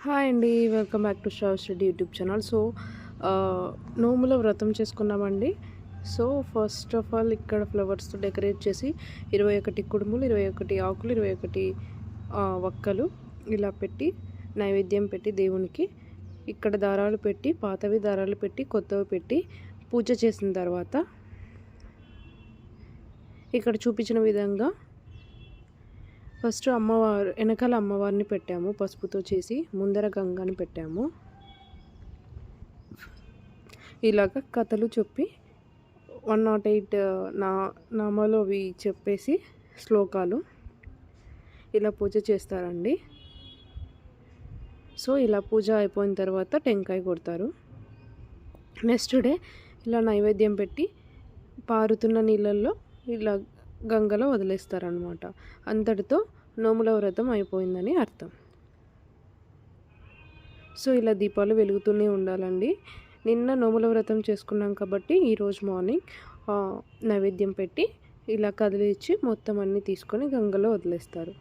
Hi అండి. Welcome back to Sravs Reddy YouTube channel. నోముల వ్రతం చేసుకున్నామండి. ఫస్ట్ ఆఫ్ ఆల్ ఇక్కడ ఫ్లవర్స్తో డెకరేట్ చేసి 21 కుడుములు, 21 ఆకులు, 21 వక్కలు ఇలా పెట్టి నైవేద్యం పెట్టి దేవునికి ఇక్కడ దారాలు పెట్టి, పాతవి దారాలు పెట్టి, కొత్తవి పెట్టి పూజ చేసిన తర్వాత ఇక్కడ చూపించిన విధంగా ఫస్ట్ వెనకాల అమ్మవారిని పెట్టాము, పసుపుతో చేసి ముందర గంగని పెట్టాము. ఇలాగ కథలు చెప్పి 108 నామాలు అవి చెప్పేసి శ్లోకాలు ఇలా పూజ చేస్తారండి. ఇలా పూజ అయిపోయిన తర్వాత టెంకాయ కొడతారు. నెక్స్ట్ డే ఇలా నైవేద్యం పెట్టి పారుతున్న నీళ్ళల్లో ఇలా గంగలో వదిలేస్తారనమాట. అంతటితో నోముల వ్రతం అయిపోయిందని అర్థం. ఇలా దీపాలు వెలుగుతూనే ఉండాలండి. నిన్న నోముల వ్రతం చేసుకున్నాం కాబట్టి ఈరోజు మార్నింగ్ నైవేద్యం పెట్టి ఇలా కదిలిచ్చి మొత్తం అన్నీ తీసుకొని గంగలో వదిలేస్తారు.